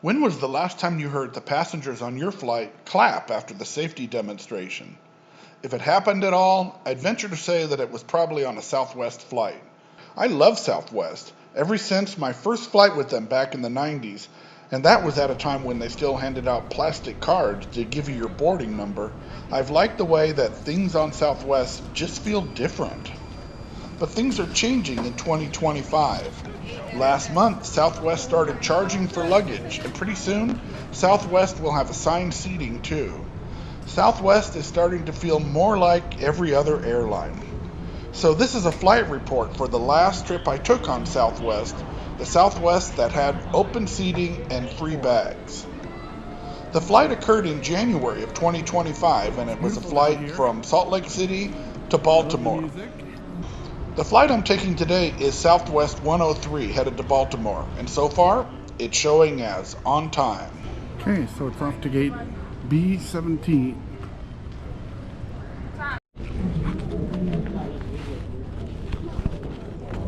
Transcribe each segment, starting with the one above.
When was the last time you heard the passengers on your flight clap after the safety demonstration? If it happened at all, I'd venture to say that it was probably on a Southwest flight. I love Southwest, ever since my first flight with them back in the 90s, and that was at a time when they still handed out plastic cards to give you your boarding number. I've liked the way that things on Southwest just feel different. But things are changing in 2025. Last month, Southwest started charging for luggage, and pretty soon, Southwest will have assigned seating too. Southwest is starting to feel more like every other airline. So this is a flight report for the last trip I took on Southwest, the Southwest that had open seating and free bags. The flight occurred in January of 2025, and it was a flight from Salt Lake City to Baltimore. The flight I'm taking today is Southwest 103 headed to Baltimore, and so far, it's showing as on time. Okay, so it's off to gate B17.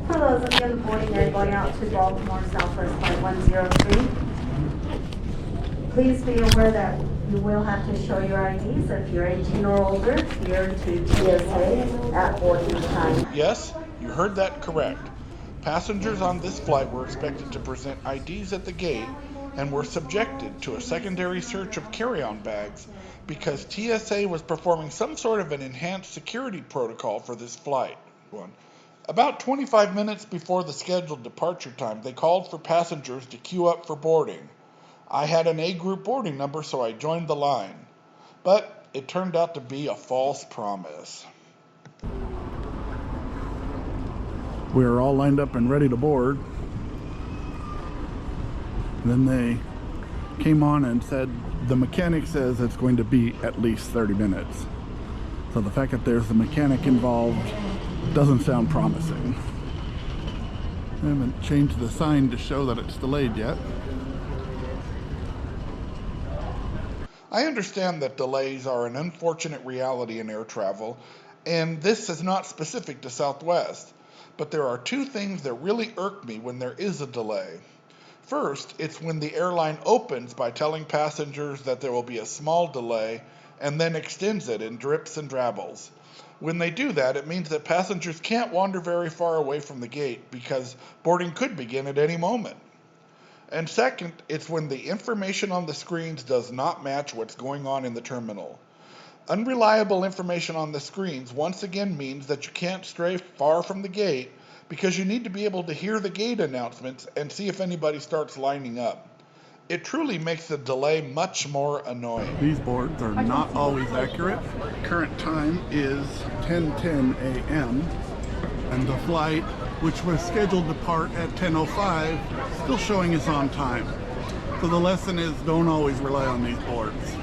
For those of you in the boarding area going out to Baltimore Southwest Flight 103, please be aware that you will have to show your IDs if you're 18 or older here to TSA at boarding time. Yes, you heard that correct. Passengers on this flight were expected to present IDs at the gate and were subjected to a secondary search of carry-on bags because TSA was performing some sort of an enhanced security protocol for this flight. About 25 minutes before the scheduled departure time, they called for passengers to queue up for boarding. I had an A group boarding number, so I joined the line. But it turned out to be a false promise. We were all lined up and ready to board. Then they came on and said the mechanic says it's going to be at least 30 minutes. So the fact that there's a mechanic involved doesn't sound promising. They haven't changed the sign to show that it's delayed yet. I understand that delays are an unfortunate reality in air travel, and this is not specific to Southwest. But there are two things that really irk me when there is a delay. First, it's when the airline opens by telling passengers that there will be a small delay and then extends it in drips and drabbles. When they do that, it means that passengers can't wander very far away from the gate because boarding could begin at any moment. And second, it's when the information on the screens does not match what's going on in the terminal. Unreliable information on the screens once again means that you can't stray far from the gate because you need to be able to hear the gate announcements and see if anybody starts lining up. It truly makes the delay much more annoying. These boards are not always accurate. Current time is 10:10 a.m. and the flight, which was scheduled to depart at 10:05, still showing is on time. So the lesson is don't always rely on these boards.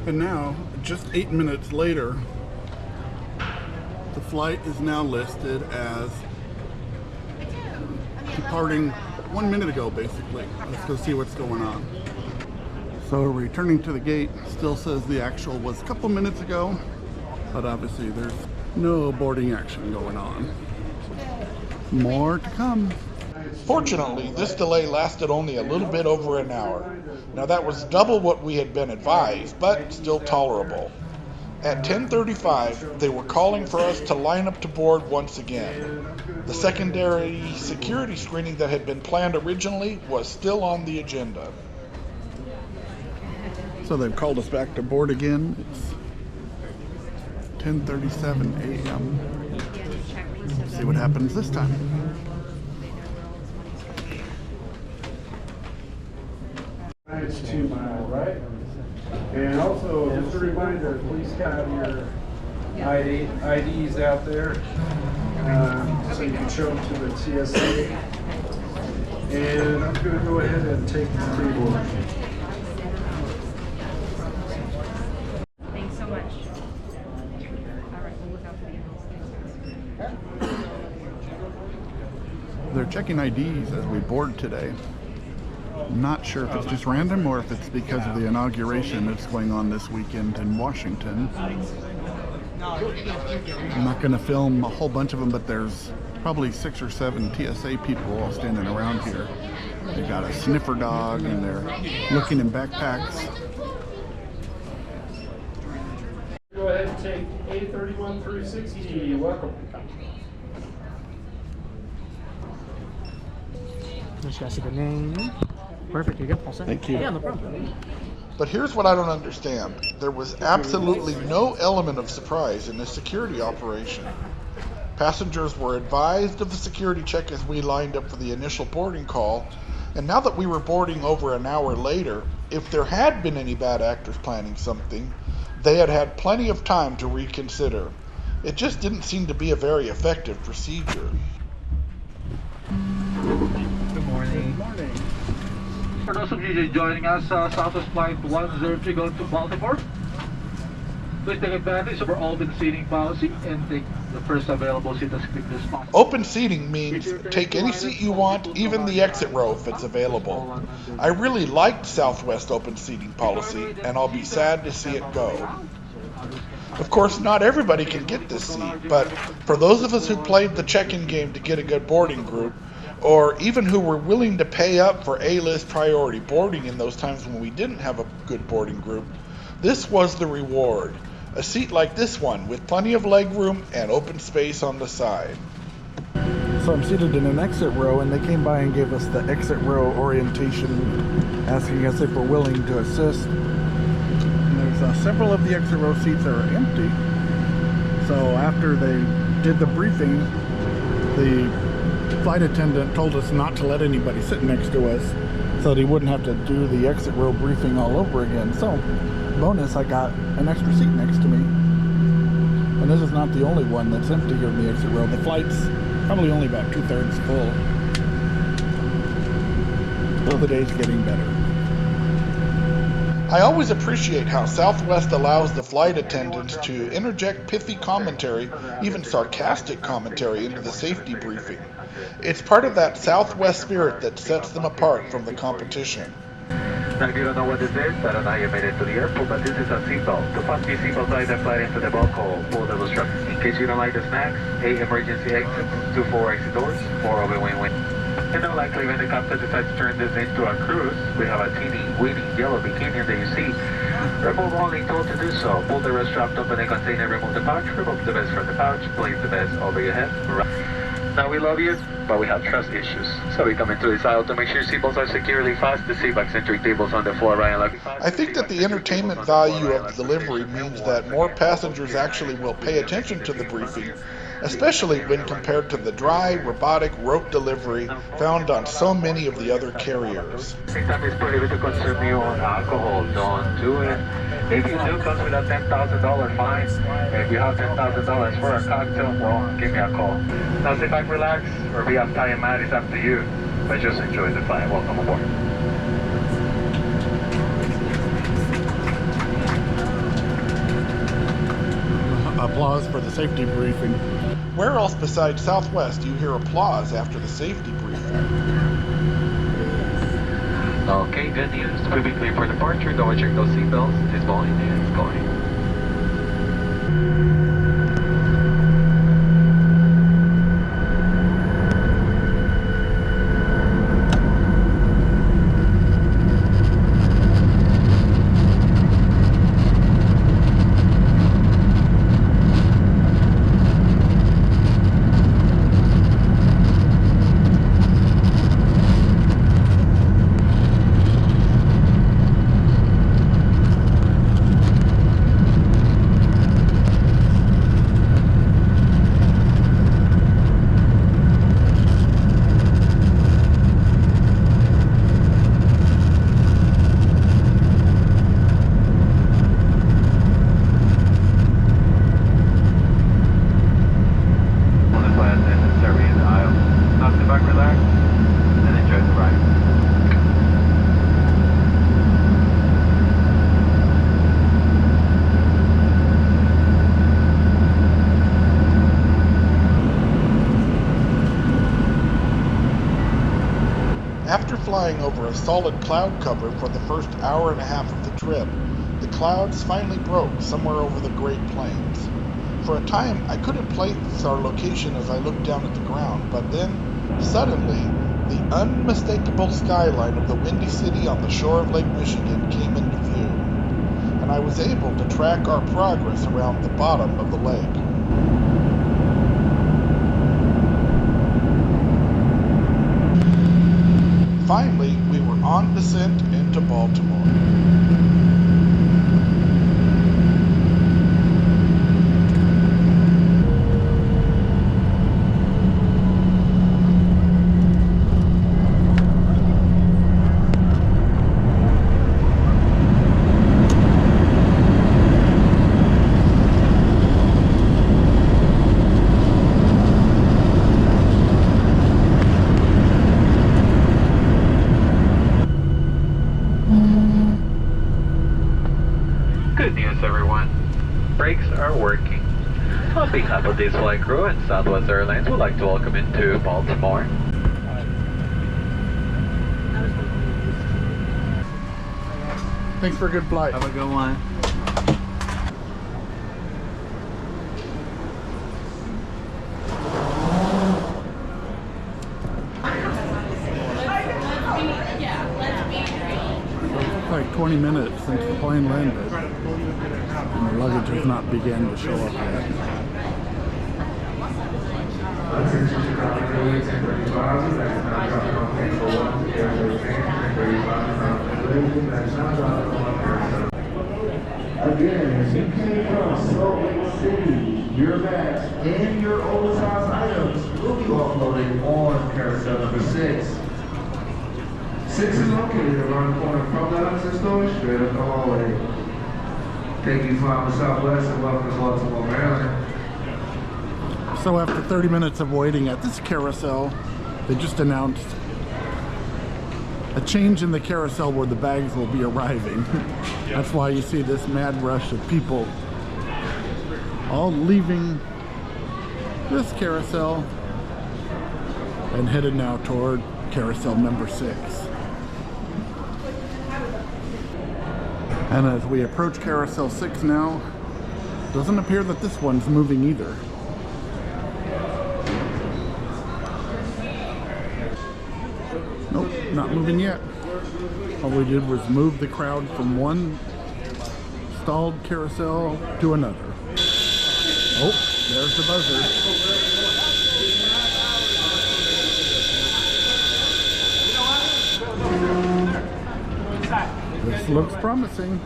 And now, just 8 minutes later, the flight is now listed as departing 1 minute ago, basically. Let's go see what's going on. So returning to the gate, still says the actual was a couple minutes ago, but obviously there's no boarding action going on. More to come. Fortunately, this delay lasted only a little bit over an hour. Now that was double what we had been advised, but still tolerable. At 10:35, they were calling for us to line up to board once again. The secondary security screening that had been planned originally was still on the agenda. So they've called us back to board again. It's 10:37 a.m. Let's see what happens this time. It's 2 mile, right? And also, just a reminder, please have your IDs out there so you can show them to the TSA. And I'm going to go ahead and take the pre-board. Thanks so much. All right, we'll look out for the They're checking IDs as we board today. Not sure if it's just random or if it's because of the inauguration that's going on this weekend in Washington. I'm not going to film a whole bunch of them, but there's probably 6 or 7 TSA people all standing around here. They got a sniffer dog and they're looking in backpacks. Go ahead and take A31 through 60. Welcome. Just gotta see the name. Perfect, you get all set. Thank you. Yeah, no problem. But here's what I don't understand. There was absolutely no element of surprise in this security operation. Passengers were advised of the security check as we lined up for the initial boarding call, and now that we were boarding over an hour later, if there had been any bad actors planning something, they had had plenty of time to reconsider. It just didn't seem to be a very effective procedure. Good morning. Good morning. For those of you just joining us, Southwest Flight 103 going to Baltimore. Please take advantage of our open seating policy and take the first available seat as quickly as possible. Open seating means take any seat you want, even the exit row if it's available. I really liked Southwest open seating policy, and I'll be sad to see it go. Of course, not everybody can get this seat, but for those of us who played the check-in game to get a good boarding group, or even who were willing to pay up for A-list priority boarding in those times when we didn't have a good boarding group, this was the reward. A seat like this one with plenty of leg room and open space on the side. So I'm seated in an exit row, and they came by and gave us the exit row orientation, asking us if we're willing to assist. And there's several of the exit row seats that are empty. So after they did the briefing, the flight attendant told us not to let anybody sit next to us so that he wouldn't have to do the exit row briefing all over again. So, bonus, I got an extra seat next to me. And this is not the only one that's empty here in the exit row. The flight's probably only about 2/3 full. So the day's getting better. I always appreciate how Southwest allows the flight attendants to interject pithy commentary, even sarcastic commentary, into the safety briefing. It's part of that Southwest spirit that sets them apart from the competition. Now, if you don't know what this is, I don't know how you made it to the airport, but this is a seatbelt. To fasten your seatbelt, tie the flight into the belt hole, pull the strap. In case you don't like the snacks, 8 emergency exits, 2 4 exit doors, 4 open win-win. And unlikely when the captain decides to turn this into a cruise, we have a teeny weeny yellow bikini that you see. Remove only told to do so. Pull the rest strapped open the container, remove the pouch, remove the vest from the pouch, place the vest over your head. Now we love you, but we have trust issues. So we come into this aisle to make sure seatbelts are securely fastened. The seatback centric tables on the floor, right and left. I think that the entertainment value of the delivery means that more passengers actually will pay attention to the briefing, especially when compared to the dry, robotic rote delivery found on so many of the other carriers. Anytime it's prohibited to consume your own alcohol, don't do it. If you do, comes with a $10,000 fine. If you have $10,000 for a cocktail, well, give me a call. Now sit back, relax, or be uptight and mad, it's up to you. But just enjoy the flight. Welcome aboard. Applause for the safety briefing. Where else besides Southwest do you hear applause after the safety briefing? Okay, good news. We'll be clear for departure. Don't check those seatbelts. It's Boeing and it's going. After flying over a solid cloud cover for the first hour and a half of the trip, the clouds finally broke somewhere over the Great Plains. For a time, I couldn't place our location as I looked down at the ground, but then, suddenly, The unmistakable skyline of the Windy City on the shore of Lake Michigan came into view, and I was able to track our progress around the bottom of the lake. Finally, we were on descent into Baltimore. Good news, everyone. Brakes are working. On behalf of this flight crew and Southwest Airlines, we'd like to welcome you to Baltimore. Thanks for a good flight. Have a good one. It's like 20 minutes since the plane landed, and the luggage has not begun to show up yet. Again, as you came from Salt Lake City, your bags and your oversized items will be offloaded on carousel number 6. 6 is located around the corner from the Hudson store, straight up the hallway. Thank you, flying with Southwest, and welcome to Baltimore, Maryland. So after 30 minutes of waiting at this carousel, they just announced a change in the carousel where the bags will be arriving. That's why you see this mad rush of people all leaving this carousel and headed now toward carousel number 6. And as we approach carousel 6 now, doesn't appear that this one's moving either. Nope, not moving yet. All we did was move the crowd from one stalled carousel to another. Oh, there's the buzzer. This looks promising.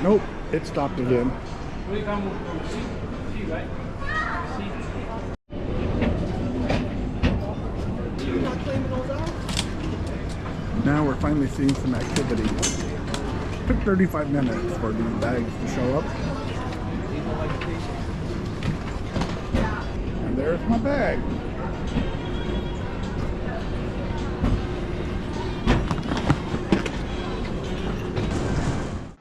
Nope, it stopped again. Now we're finally seeing some activity. Took 35 minutes for these bags to show up. And there's my bag.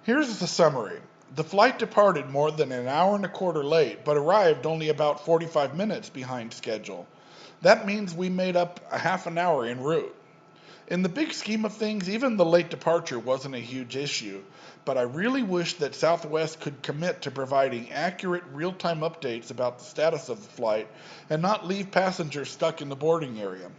Here's the summary. The flight departed more than an hour and a quarter late, but arrived only about 45 minutes behind schedule. That means we made up a half an hour en route. In the big scheme of things, even the late departure wasn't a huge issue, but I really wish that Southwest could commit to providing accurate real-time updates about the status of the flight and not leave passengers stuck in the boarding area.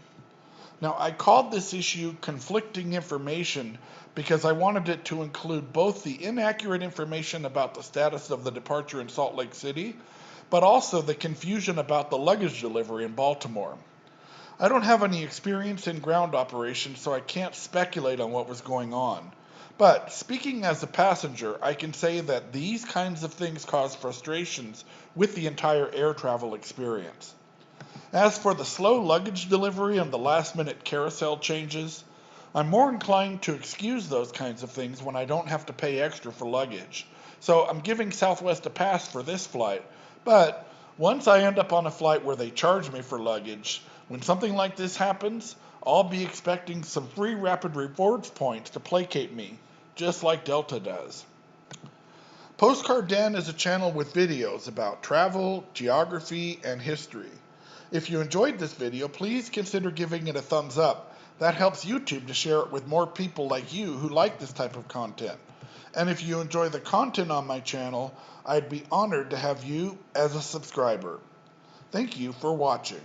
Now, I called this issue conflicting information because I wanted it to include both the inaccurate information about the status of the departure in Salt Lake City, but also the confusion about the luggage delivery in Baltimore. I don't have any experience in ground operations, so I can't speculate on what was going on. But speaking as a passenger, I can say that these kinds of things cause frustrations with the entire air travel experience. As for the slow luggage delivery and the last-minute carousel changes, I'm more inclined to excuse those kinds of things when I don't have to pay extra for luggage. So I'm giving Southwest a pass for this flight, but once I end up on a flight where they charge me for luggage, when something like this happens, I'll be expecting some free rapid rewards points to placate me, just like Delta does. Postcard Dan is a channel with videos about travel, geography, and history. If you enjoyed this video, please consider giving it a thumbs up. That helps YouTube to share it with more people like you who like this type of content. And if you enjoy the content on my channel, I'd be honored to have you as a subscriber. Thank you for watching.